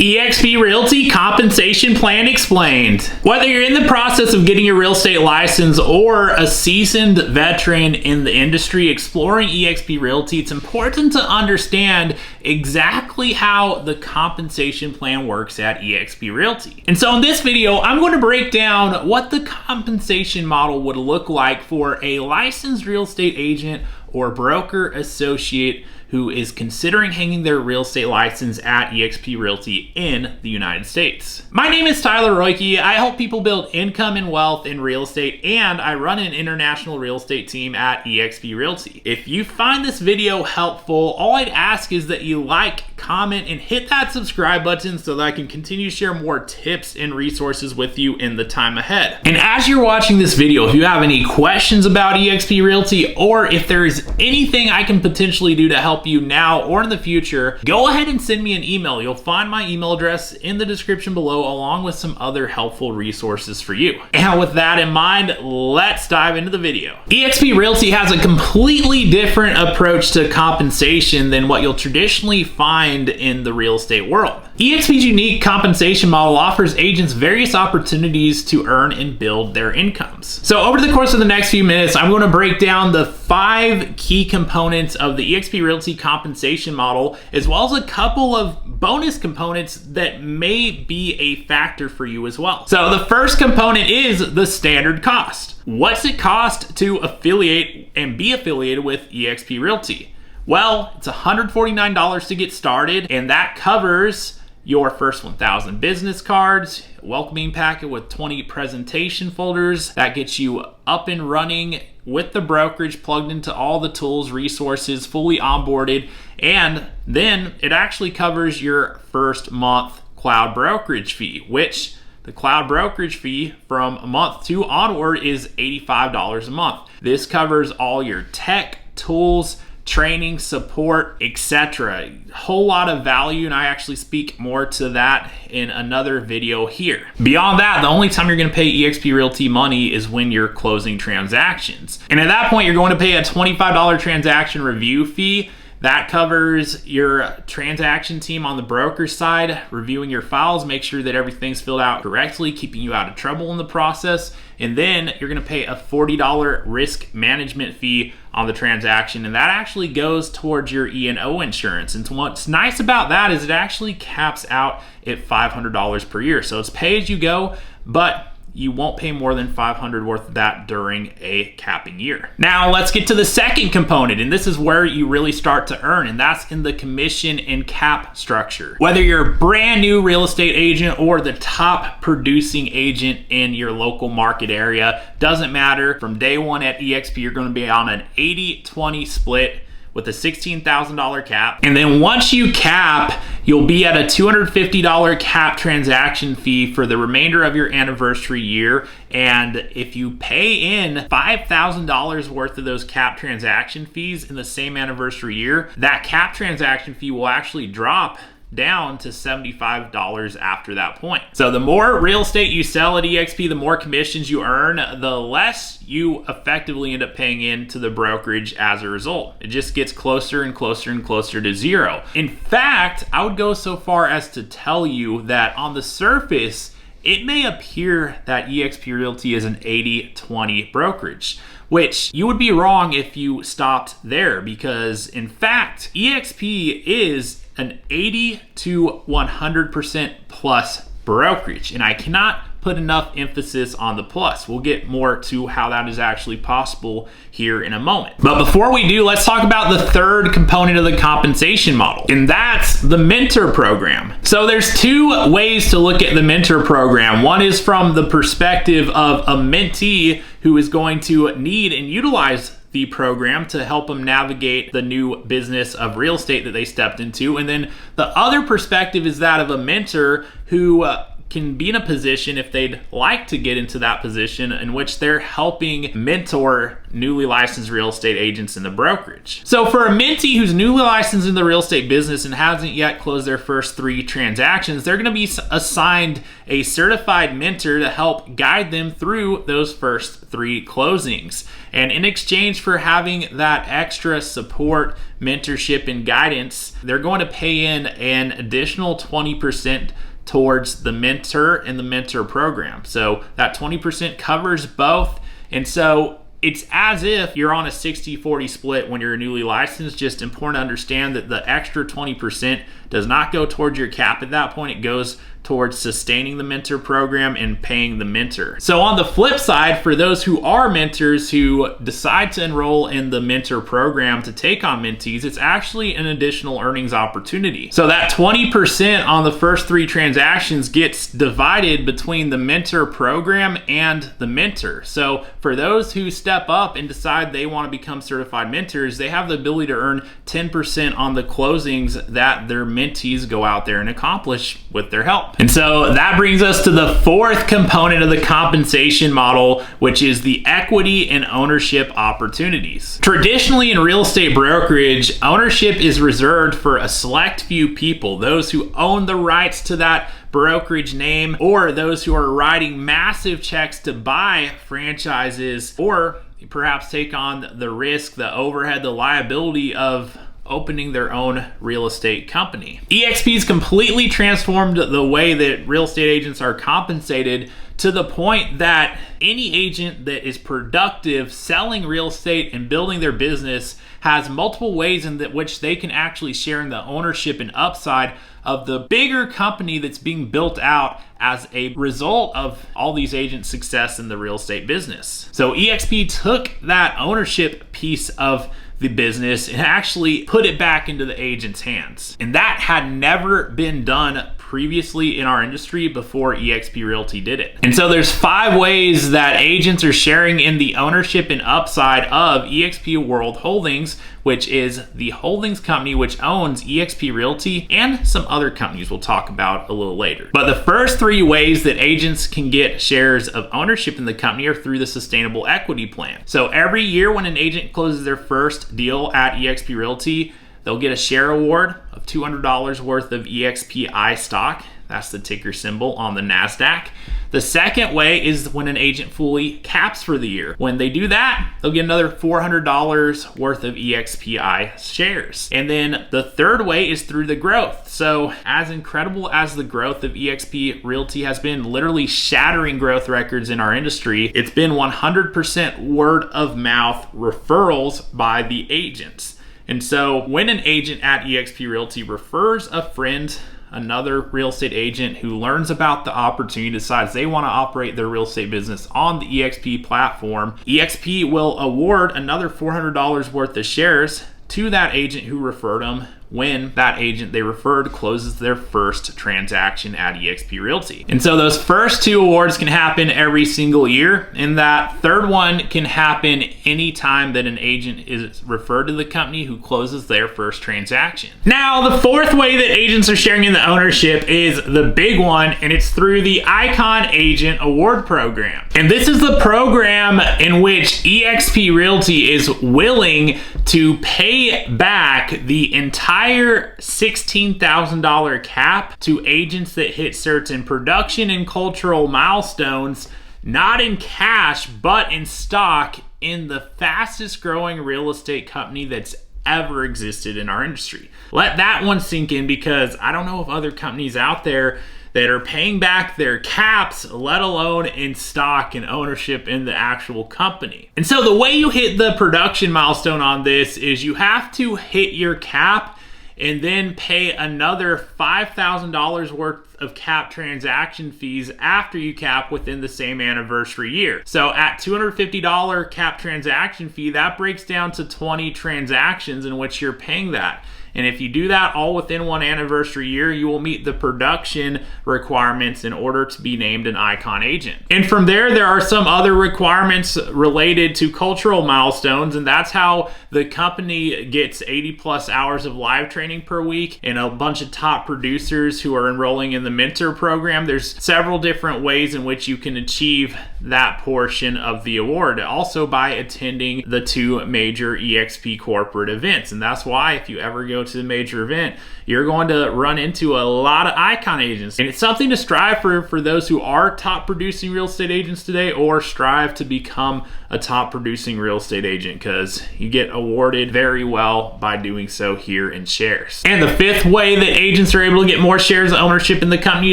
eXp Realty Compensation Plan Explained. Whether you're in the process of getting your real estate license or a seasoned veteran in the industry exploring eXp Realty, it's important to understand exactly how the compensation plan works at eXp Realty. And so in this video, I'm going to break down what the compensation model would look like for a licensed real estate agent or broker associate who is considering hanging their real estate license at eXp Realty in the United States. My name is Tyler Roicki. I help people build income and wealth in real estate, and I run an international real estate team at eXp Realty. If you find this video helpful, all I'd ask is that you like, comment, and hit that subscribe button so that I can continue to share more tips and resources with you in the time ahead. And as you're watching this video, if you have any questions about eXp Realty, or if there's anything I can potentially do to help you now or in the future, go ahead and send me an email. You'll find my email address in the description below, along with some other helpful resources for you. And with that in mind, let's dive into the video. eXp Realty has a completely different approach to compensation than what you'll traditionally find in the real estate world. eXp's unique compensation model offers agents various opportunities to earn and build their incomes. So over the course of the next few minutes, I'm going to break down the 5 key components of the eXp Realty compensation model, as well as a couple of bonus components that may be a factor for you as well. So the first component is the standard cost. What's it cost to affiliate and be affiliated with eXp Realty? Well, it's $149 to get started, and that covers your first 1,000 business cards, welcoming packet with 20 presentation folders. That gets you up and running with the brokerage, plugged into all the tools, resources, fully onboarded, and then it actually covers your first month cloud brokerage fee, which the cloud brokerage fee from month 2 onward is $85 a month. This covers all your tech, tools, training, support, etc. Whole lot of value, and I actually speak more to that in another video here. Beyond that, the only time you're going to pay eXp Realty money is when you're closing transactions. And at that point, you're going to pay a $25 transaction review fee. That covers your transaction team on the broker side, reviewing your files, make sure that everything's filled out correctly, keeping you out of trouble in the process. And then you're gonna pay a $40 risk management fee on the transaction, and that actually goes towards your E&O insurance. And what's nice about that is it actually caps out at $500 per year. So it's pay as you go, but you won't pay more than $500 worth of that during a capping year. Now let's get to the second component, and this is where you really start to earn, and that's in the commission and cap structure. Whether you're a brand new real estate agent or the top producing agent in your local market area, doesn't matter. From day one at eXp, you're going to be on an 80-20 split with a $16,000 cap. And then once you cap, you'll be at a $250 cap transaction fee for the remainder of your anniversary year. And if you pay in $5,000 worth of those cap transaction fees in the same anniversary year, that cap transaction fee will actually drop down to $75 after that point. So the more real estate you sell at eXp, the more commissions you earn, the less you effectively end up paying into the brokerage as a result. It just gets closer and closer and closer to zero. In fact, I would go so far as to tell you that on the surface, it may appear that eXp Realty is an 80-20 brokerage, which you would be wrong if you stopped there, because in fact, eXp is an 80 to 100% plus brokerage, and I cannot put enough emphasis on the plus. We'll get more to how that is actually possible here in a moment. But before we do, let's talk about the third component of the compensation model, and that's the mentor program. So there's 2 ways to look at the mentor program. One is from the perspective of a mentee who is going to need and utilize the program to help them navigate the new business of real estate that they stepped into. And then the other perspective is that of a mentor who can be in a position, if they'd like to get into that position, in which they're helping mentor newly licensed real estate agents in the brokerage. So for a mentee who's newly licensed in the real estate business and hasn't yet closed their first 3 transactions, they're going to be assigned a certified mentor to help guide them through those first 3 closings. And in exchange for having that extra support, mentorship, and guidance, they're going to pay in an additional 20% towards the mentor and the mentor program. So that 20% covers both. And so it's as if you're on a 60-40 split when you're newly licensed. Just important to understand that the extra 20% does not go towards your cap at that point. It goes towards sustaining the mentor program and paying the mentor. So on the flip side, for those who are mentors who decide to enroll in the mentor program to take on mentees, it's actually an additional earnings opportunity. So that 20% on the first 3 transactions gets divided between the mentor program and the mentor. So for those who step up and decide they want to become certified mentors, they have the ability to earn 10% on the closings that their mentees go out there and accomplish with their help. And so that brings us to the 4th component of the compensation model, which is the equity and ownership opportunities. Traditionally in real estate brokerage, ownership is reserved for a select few people, those who own the rights to that brokerage name, or those who are writing massive checks to buy franchises, or perhaps take on the risk, the overhead, the liability of opening their own real estate company. eXp's completely transformed the way that real estate agents are compensated, to the point that any agent that is productive selling real estate and building their business has multiple ways in which they can actually share in the ownership and upside of the bigger company that's being built out as a result of all these agents' success in the real estate business. So eXp took that ownership piece of the business and actually put it back into the agent's hands. And that had never been done previously in our industry before eXp Realty did it. And so there's 5 ways that agents are sharing in the ownership and upside of eXp World Holdings, which is the holdings company which owns eXp Realty and some other companies we'll talk about a little later. But the first 3 ways that agents can get shares of ownership in the company are through the sustainable equity plan. So every year when an agent closes their first deal at eXp Realty, they'll get a share award of $200 worth of EXPI stock. That's the ticker symbol on the NASDAQ. The second way is when an agent fully caps for the year. When they do that, they'll get another $400 worth of EXPI shares. And then the third way is through the growth. So as incredible as the growth of eXp Realty has been, literally shattering growth records in our industry, it's been 100% word of mouth referrals by the agents. And so when an agent at eXp Realty refers a friend, another real estate agent who learns about the opportunity, decides they want to operate their real estate business on the eXp platform, eXp will award another $400 worth of shares to that agent who referred them when that agent they referred closes their first transaction at eXp Realty. And so those first 2 awards can happen every single year, and that third one can happen anytime that an agent is referred to the company who closes their first transaction. Now, the 4th way that agents are sharing in the ownership is the big one, and it's through the Icon Agent Award Program. And this is the program in which eXp Realty is willing to pay back the entire $16,000 cap to agents that hit certain production and cultural milestones, not in cash, but in stock, in the fastest growing real estate company that's ever existed in our industry. Let that one sink in, because I don't know of other companies out there that are paying back their caps, let alone in stock and ownership in the actual company. And so the way you hit the production milestone on this is you have to hit your cap and then pay another $5,000 worth of cap transaction fees after you cap within the same anniversary year. So at $250 cap transaction fee, that breaks down to 20 transactions in which you're paying that. And if you do that all within one anniversary year, you will meet the production requirements in order to be named an Icon agent. And from there are some other requirements related to cultural milestones, and that's how the company gets 80 plus hours of live training per week and a bunch of top producers who are enrolling in the mentor program, there's several different ways in which you can achieve that portion of the award. Also by attending the 2 major eXp corporate events. And that's why if you ever go to the major event, you're going to run into a lot of icon agents. And it's something to strive for those who are top producing real estate agents today, or strive to become a top producing real estate agent, because you get awarded very well by doing so here in shares. And the 5th way that agents are able to get more shares of ownership in the company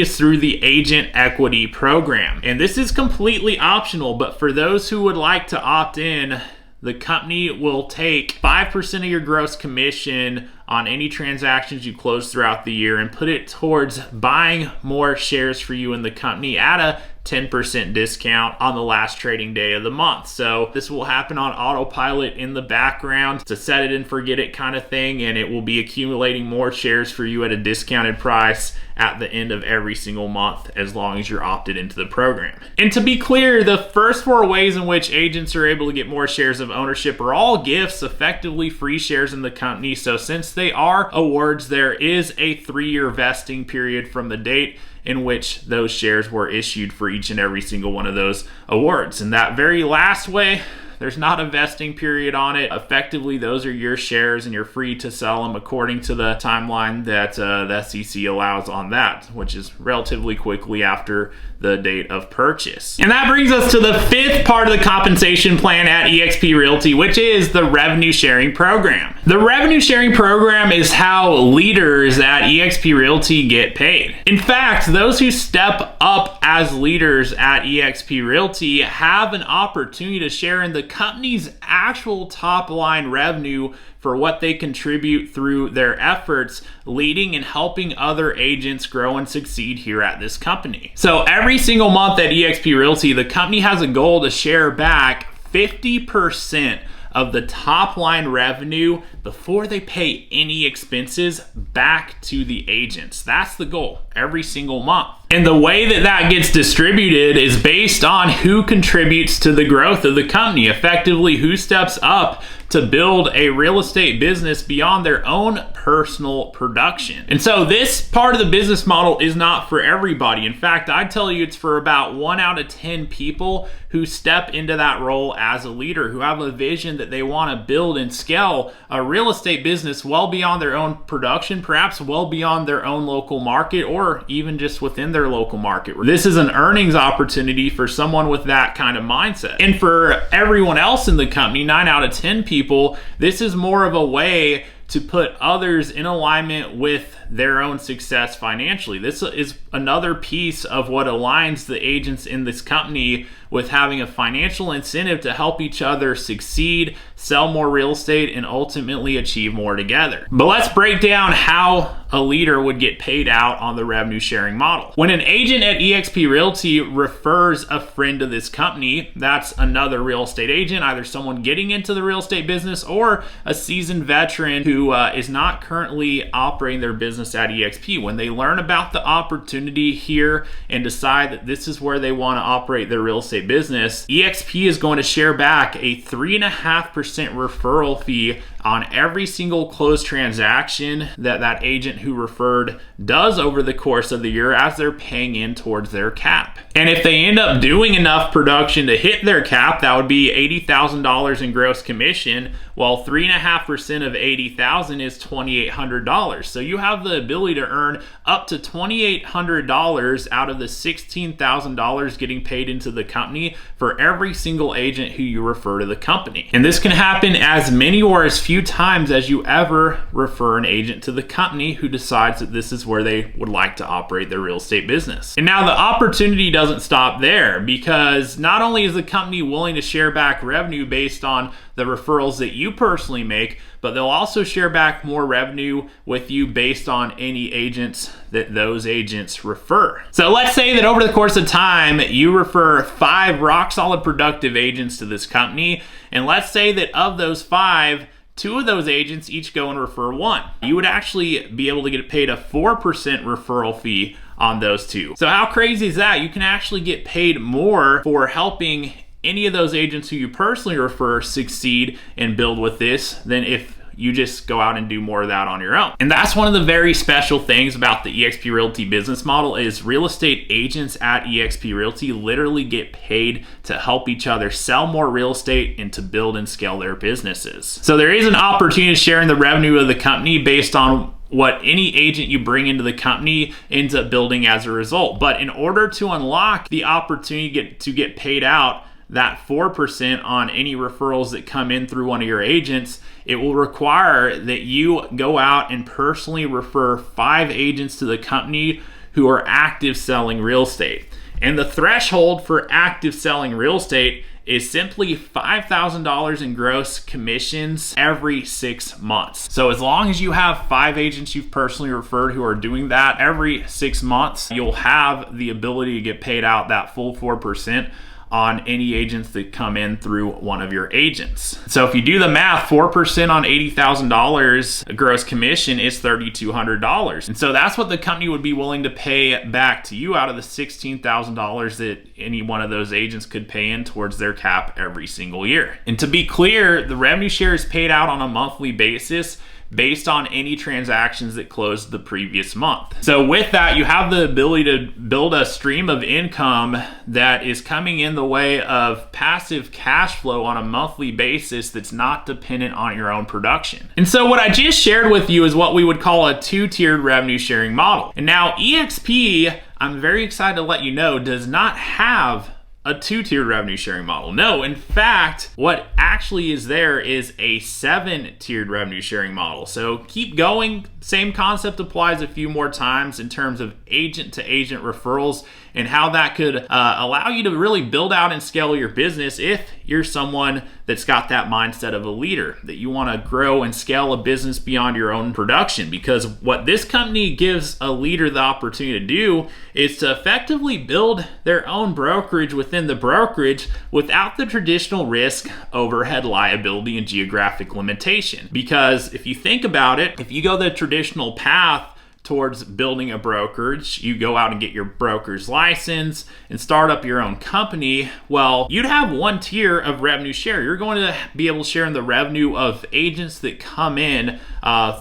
is through the agent equity program. And this is completely optional, but for those who would like to opt in, the company will take 5% of your gross commission on any transactions you close throughout the year and put it towards buying more shares for you in the company at a 10% discount on the last trading day of the month. So this will happen on autopilot in the background. It's a set it and forget it kind of thing, and it will be accumulating more shares for you at a discounted price at the end of every single month, as long as you're opted into the program. And to be clear, the first 4 ways in which agents are able to get more shares of ownership are all gifts, effectively free shares in the company. So since they are awards, there is a 3-year vesting period from the date in which those shares were issued for each and every single one of those awards. And that very last way, there's not a vesting period on it. Effectively, those are your shares and you're free to sell them according to the timeline that the SEC allows on that, which is relatively quickly after the date of purchase. And that brings us to the 5th part of the compensation plan at eXp Realty, which is the revenue sharing program. The revenue sharing program is how leaders at eXp Realty get paid. In fact, those who step up as leaders at eXp Realty have an opportunity to share in the company's actual top line revenue for what they contribute through their efforts leading and helping other agents grow and succeed here at this company. So every single month at eXp Realty, the company has a goal to share back 50% of the top line revenue before they pay any expenses back to the agents. That's the goal every single month. And the way that that gets distributed is based on who contributes to the growth of the company, effectively who steps up to build a real estate business beyond their own personal production. And so this part of the business model is not for everybody. In fact, I'd tell you it's for about 1 out of 10 people who step into that role as a leader, who have a vision that they want to build and scale a real estate business well beyond their own production, perhaps well beyond their own local market, or even just within their local market. This is an earnings opportunity for someone with that kind of mindset. And for everyone else in the company, 9 out of 10 people, this is more of a way to put others in alignment with their own success financially. This is another piece of what aligns the agents in this company with having a financial incentive to help each other succeed, sell more real estate, and ultimately achieve more together. But let's break down how a leader would get paid out on the revenue sharing model. When an agent at eXp Realty refers a friend to this company, that's another real estate agent, either someone getting into the real estate business or a seasoned veteran who is not currently operating their business at eXp. When they learn about the opportunity here and decide that this is where they want to operate their real estate business, eXp is going to share back a 3.5% referral fee on every single closed transaction that that agent who referred does over the course of the year as they're paying in towards their cap. And if they end up doing enough production to hit their cap, that would be $80,000 in gross commission, while 3.5% of $80,000 is $2,800. So you have the ability to earn up to $2,800 out of the $16,000 getting paid into the company for every single agent who you refer to the company. And this can happen as many or as few times as you ever refer an agent to the company who decides that this is where they would like to operate their real estate business. And now the opportunity doesn't stop there, because not only is the company willing to share back revenue based on the referrals that you personally make, but they'll also share back more revenue with you based on any agents that those agents refer. So let's say that over the course of time, you refer 5 rock solid productive agents to this company. And let's say that of those 5, 2 of those agents each go and refer 1. You would actually be able to get paid a 4% referral fee on those 2. So how crazy is that? You can actually get paid more for helping any of those agents who you personally refer succeed and build with this than if you just go out and do more of that on your own. And that's one of the very special things about the eXp Realty business model is real estate agents at eXp Realty literally get paid to help each other sell more real estate and to build and scale their businesses. So there is an opportunity to share in the revenue of the company based on what any agent you bring into the company ends up building as a result. But in order to unlock the opportunity to get paid out that 4% on any referrals that come in through one of your agents, it will require that you go out and personally refer 5 agents to the company who are active selling real estate. And the threshold for active selling real estate is simply $5,000 in gross commissions every 6 months. So as long as you have 5 agents you've personally referred who are doing that every 6 months, you'll have the ability to get paid out that full 4% on any agents that come in through one of your agents. So if you do the math, 4% on $80,000 gross commission is $3,200. And so that's what the company would be willing to pay back to you out of the $16,000 that any one of those agents could pay in towards their cap every single year. And to be clear, the revenue share is paid out on a monthly basis based on any transactions that closed the previous month. So with that, you have the ability to build a stream of income that is coming in the way of passive cash flow on a monthly basis that's not dependent on your own production. And so what I just shared with you is what we would call a 2-tiered revenue sharing model. And now eXp, I'm very excited to let you know, does not have a 2-tiered revenue sharing model. No, in fact, what actually is there is a 7-tiered revenue sharing model. So keep going. Same concept applies a few more times in terms of agent to agent referrals and how that could allow you to really build out and scale your business if you're someone that's got that mindset of a leader, that you want to grow and scale a business beyond your own production. Because what this company gives a leader the opportunity to do is to effectively build their own brokerage within the brokerage without the traditional risk, overhead liability, and geographic limitation. Because if you think about it, if you go the traditional path towards building a brokerage, you go out and get your broker's license and start up your own company, well, you'd have one tier of revenue share. You're going to be able to share in the revenue of agents that come in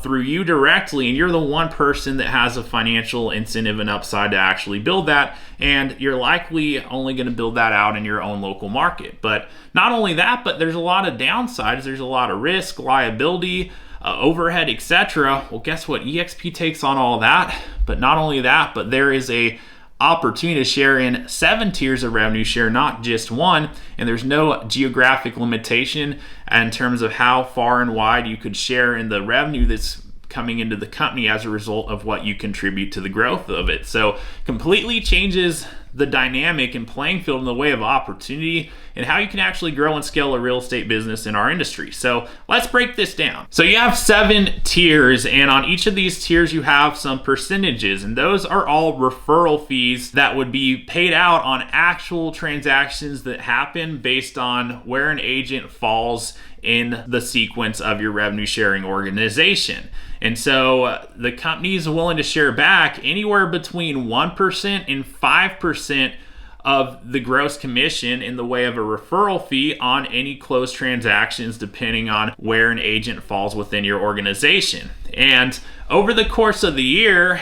through you directly, and you're the one person that has a financial incentive and upside to actually build that, and you're likely only going to build that out in your own local market. But not only that, but there's a lot of downsides. There's a lot of risk, liability, overhead, etc. Well, guess what? eXp takes on all that. But not only that, but there is a opportunity to share in 7 tiers of revenue share, not just one. And there's no geographic limitation in terms of how far and wide you could share in the revenue that's coming into the company as a result of what you contribute to the growth of it. So completely changes the dynamic and playing field in the way of opportunity and how you can actually grow and scale a real estate business in our industry. So let's break this down. So you have 7 tiers, and on each of these tiers you have some percentages, and those are all referral fees that would be paid out on actual transactions that happen based on where an agent falls in the sequence of your revenue sharing organization. And so the company is willing to share back anywhere between 1% and 5% of the gross commission in the way of a referral fee on any closed transactions, depending on where an agent falls within your organization. And over the course of the year,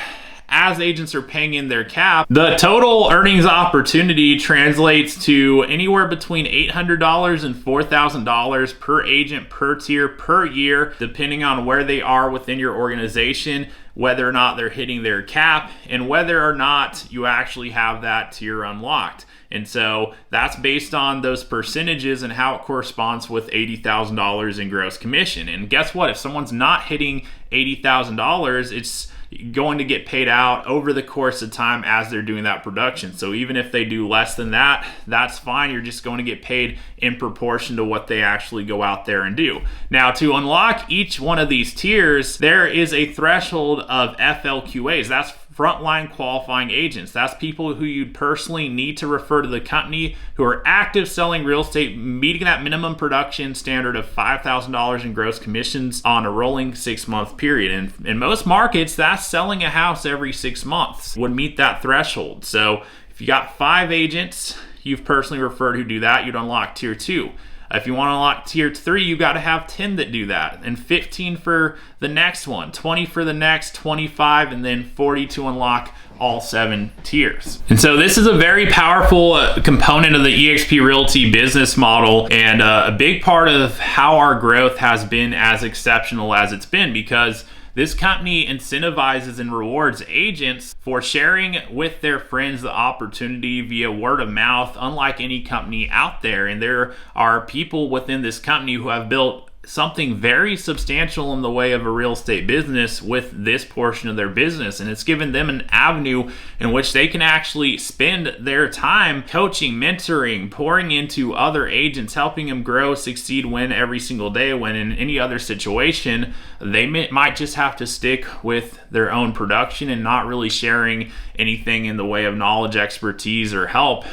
as agents are paying in their cap, the total earnings opportunity translates to anywhere between $800 and $4,000 per agent per tier per year, depending on where they are within your organization, whether or not they're hitting their cap, and whether or not you actually have that tier unlocked. And so that's based on those percentages and how it corresponds with $80,000 in gross commission. And guess what? If someone's not hitting $80,000, it's going to get paid out over the course of time as they're doing that production. So even if they do less than that, that's fine. You're just going to get paid in proportion to what they actually go out there and do. Now, to unlock each one of these tiers, there is a threshold of FLQAs. That's frontline qualifying agents. That's people who you'd personally need to refer to the company who are active selling real estate, meeting that minimum production standard of $5,000 in gross commissions on a rolling 6-month period. And in most markets, that's selling a house every 6 months would meet that threshold. So if you got 5 agents you've personally referred who do that, you'd unlock tier 2. If you want to unlock tier 3, you got to have 10 that do that, and 15 for the next one, 20 for the next, 25, and then 40 to unlock all 7 tiers. And so this is a very powerful component of the eXp Realty business model, and a big part of how our growth has been as exceptional as it's been, because this company incentivizes and rewards agents for sharing with their friends the opportunity via word of mouth, unlike any company out there. And there are people within this company who have built something very substantial in the way of a real estate business with this portion of their business, and it's given them an avenue in which they can actually spend their time coaching, mentoring, pouring into other agents, helping them grow, succeed, win every single day, when in any other situation they might just have to stick with their own production and not really sharing anything in the way of knowledge, expertise, or help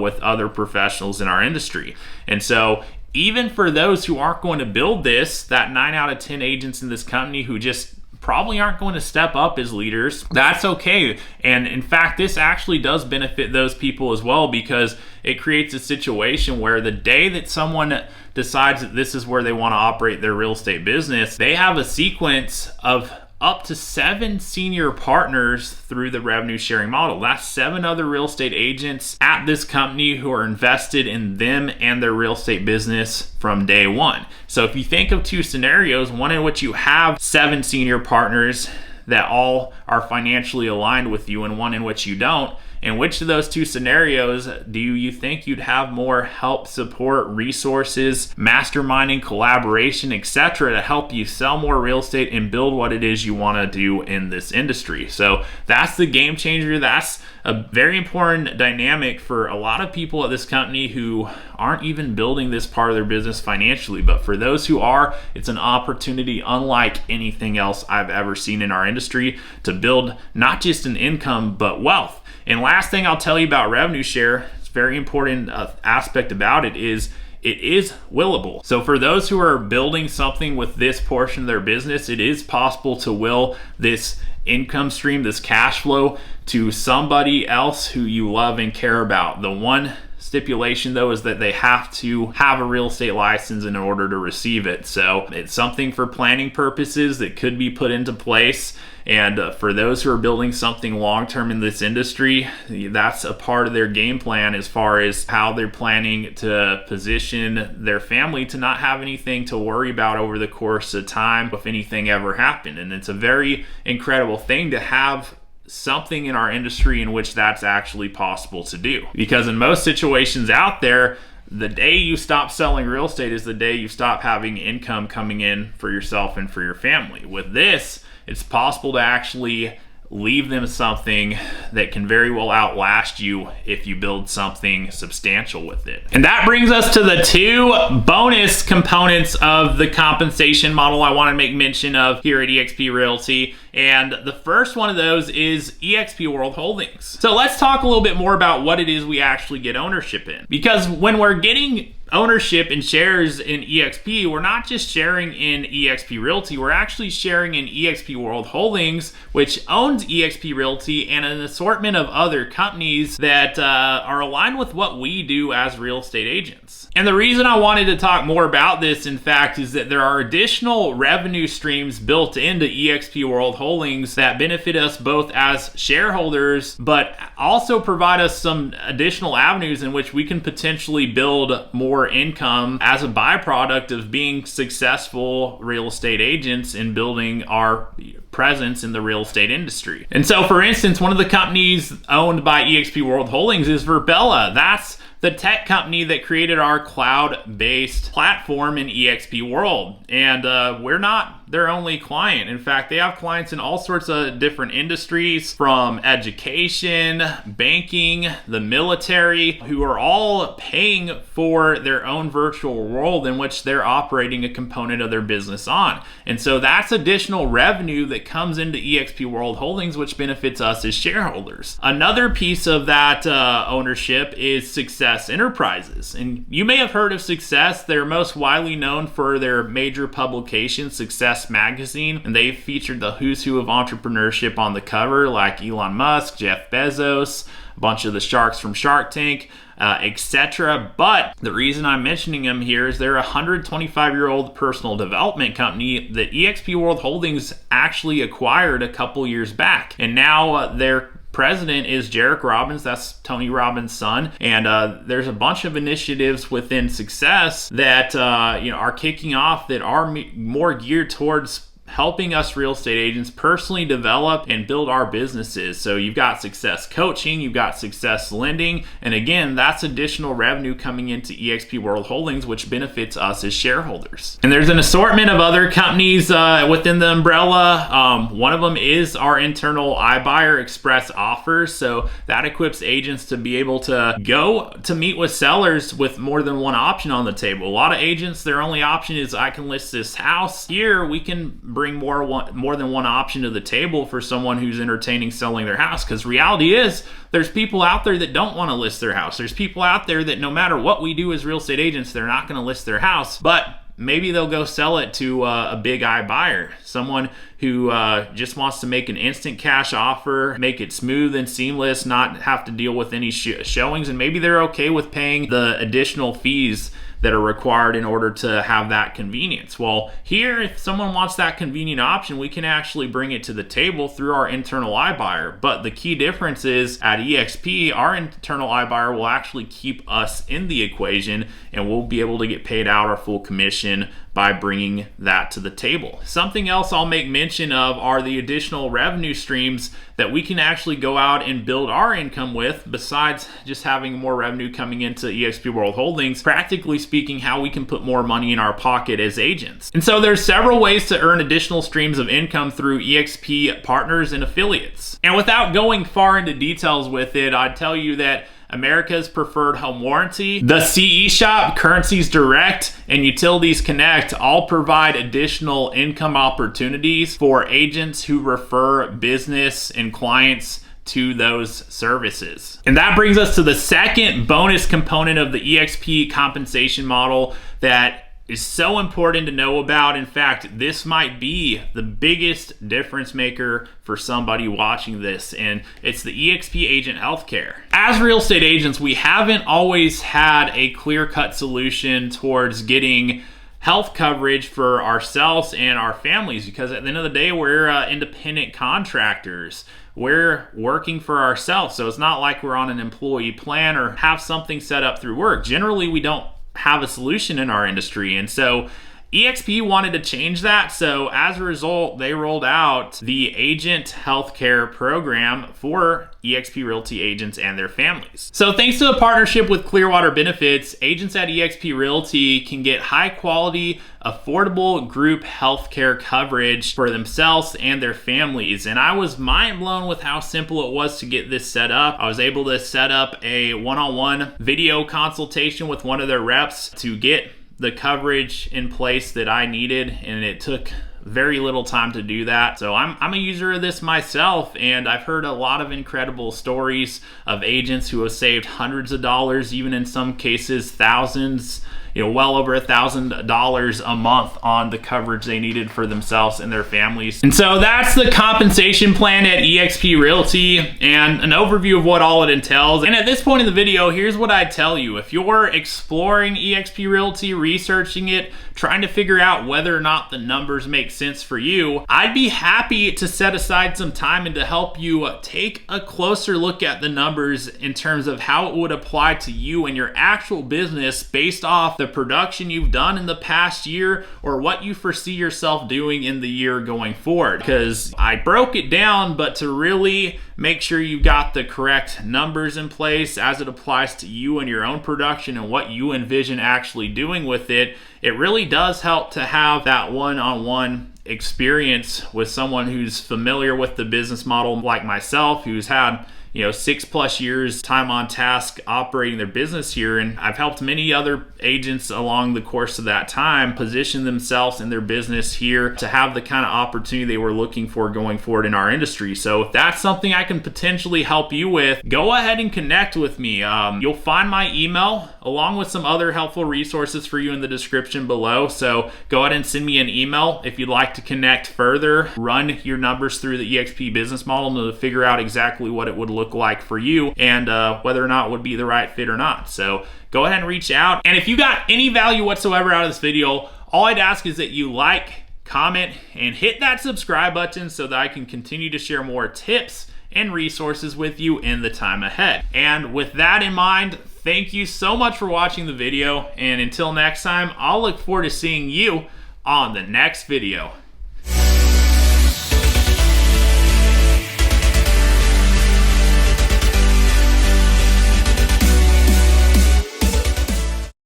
with other professionals in our industry. And so even for those who aren't going to build this, that 9 out of 10 agents in this company who just probably aren't going to step up as leaders, that's okay. And in fact, this actually does benefit those people as well, because it creates a situation where the day that someone decides that this is where they want to operate their real estate business, they have a sequence of up to 7 senior partners through the revenue sharing model. That's 7 other real estate agents at this company who are invested in them and their real estate business from day one. So if you think of 2 scenarios, one in which you have 7 senior partners that all are financially aligned with you, and one in which you don't, in which of those 2 scenarios do you think you'd have more help, support, resources, masterminding, collaboration, etc., to help you sell more real estate and build what it is you want to do in this industry? So that's the game changer. That's a very important dynamic for a lot of people at this company who aren't even building this part of their business financially. But for those who are, it's an opportunity unlike anything else I've ever seen in our industry to build not just an income, but wealth. And last thing I'll tell you about revenue share, it's a very important aspect about it is willable. So for those who are building something with this portion of their business, it is possible to will this income stream, this cash flow, to somebody else who you love and care about. The one stipulation though is that they have to have a real estate license in order to receive it. So it's something for planning purposes that could be put into place. And for those who are building something long-term in this industry, that's a part of their game plan as far as how they're planning to position their family to not have anything to worry about over the course of time if anything ever happened. And it's a very incredible thing to have something in our industry in which that's actually possible to do. Because in most situations out there, the day you stop selling real estate is the day you stop having income coming in for yourself and for your family. With this, it's possible to actually leave them something that can very well outlast you if you build something substantial with it. And that brings us to the 2 bonus components of the compensation model I want to make mention of here at eXp Realty. And the first one of those is eXp World Holdings. So let's talk a little bit more about what it is we actually get ownership in. Because when we're getting ownership and shares in eXp, we're not just sharing in eXp Realty, we're actually sharing in eXp World Holdings, which owns eXp Realty and an assortment of other companies that are aligned with what we do as real estate agents. And the reason I wanted to talk more about this, in fact, is that there are additional revenue streams built into eXp World Holdings that benefit us both as shareholders, but also provide us some additional avenues in which we can potentially build more income as a byproduct of being successful real estate agents in building our presence in the real estate industry. And so, for instance, one of the companies owned by eXp World Holdings is Verbella. That's the tech company that created our cloud-based platform in eXp World. And we're not their only client. In fact, they have clients in all sorts of different industries, from education, banking, the military, who are all paying for their own virtual world in which they're operating a component of their business on. And so that's additional revenue that comes into eXp World Holdings, which benefits us as shareholders. Another piece of that ownership is success Success Enterprises. And you may have heard of Success. They're most widely known for their major publication, Success Magazine, and they've featured the who's who of entrepreneurship on the cover, like Elon Musk, Jeff Bezos, a bunch of the sharks from Shark Tank, etc. But the reason I'm mentioning them here is they're a 125-year-old personal development company that eXp World Holdings actually acquired a couple years back. And now their president is Jared Robbins. That's Tony Robbins' son. And there's a bunch of initiatives within Success that are kicking off that are more geared towards helping us real estate agents personally develop and build our businesses. So you've got Success Coaching, you've got Success Lending, and again, that's additional revenue coming into eXp World Holdings, which benefits us as shareholders. And there's an assortment of other companies within the umbrella. One of them is our internal iBuyer Express offers. So that equips agents to be able to go to meet with sellers with more than one option on the table. A lot of agents, their only option is I can list this house. Here, we can bring more than one option to the table for someone who's entertaining selling their house, because reality is there's people out there that don't want to list their house. There's people out there that no matter what we do as real estate agents, they're not going to list their house, but maybe they'll go sell it to a big iBuyer, someone who just wants to make an instant cash offer, make it smooth and seamless, not have to deal with any showings, and maybe they're okay with paying the additional fees that are required in order to have that convenience. Well, here, if someone wants that convenient option, we can actually bring it to the table through our internal iBuyer. But the key difference is at eXp, our internal iBuyer will actually keep us in the equation, and we'll be able to get paid out our full commission by bringing that to the table. Something else I'll make mention of are the additional revenue streams that we can actually go out and build our income with, besides just having more revenue coming into eXp World Holdings, practically speaking, how we can put more money in our pocket as agents. And so there's several ways to earn additional streams of income through eXp partners and affiliates. And without going far into details with it, I'd tell you that America's Preferred Home Warranty, the CE Shop, Currencies Direct, and Utilities Connect all provide additional income opportunities for agents who refer business and clients to those services. And that brings us to the second bonus component of the eXp compensation model that is so important to know about. In fact, this might be the biggest difference maker for somebody watching this, and it's the eXp Agent Healthcare. As real estate agents, we haven't always had a clear-cut solution towards getting health coverage for ourselves and our families, because at the end of the day, we're independent contractors. We're working for ourselves, so it's not like we're on an employee plan or have something set up through work. Generally, we don't have a solution in our industry, and so eXp wanted to change that. So as a result, they rolled out the Agent Healthcare program for eXp Realty agents and their families. So thanks to a partnership with Clearwater Benefits, agents at eXp Realty can get high quality, affordable group healthcare coverage for themselves and their families. And I was mind blown with how simple it was to get this set up. I was able to set up a one-on-one video consultation with one of their reps to get the coverage in place that I needed, and it took very little time to do that. So I'm a user of this myself, and I've heard a lot of incredible stories of agents who have saved hundreds of dollars, even in some cases thousands, well over $1,000 a month on the coverage they needed for themselves and their families. And so that's the compensation plan at eXp Realty and an overview of what all it entails. And at this point in the video, here's what I tell you. If you're exploring eXp Realty, researching it, trying to figure out whether or not the numbers make sense for you, I'd be happy to set aside some time and to help you take a closer look at the numbers in terms of how it would apply to you and your actual business based off the production you've done in the past year or what you foresee yourself doing in the year going forward. Because I broke it down, but to really make sure you've got the correct numbers in place as it applies to you and your own production and what you envision actually doing with it, it really does help to have that one-on-one experience with someone who's familiar with the business model like myself, who's had 6+ years time on task operating their business here, and I've helped many other agents along the course of that time position themselves in their business here to have the kind of opportunity they were looking for going forward in our industry. So if that's something I can potentially help you with, go ahead and connect with me. You'll find my email along with some other helpful resources for you in the description below. So go ahead and send me an email if you'd like to connect further, run your numbers through the eXp business model to figure out exactly what it would look like for you and whether or not it would be the right fit or not. So go ahead and reach out. And if you got any value whatsoever out of this video, all I'd ask is that you like, comment, and hit that subscribe button so that I can continue to share more tips and resources with you in the time ahead. And with that in mind, thank you so much for watching the video. And until next time, I'll look forward to seeing you on the next video.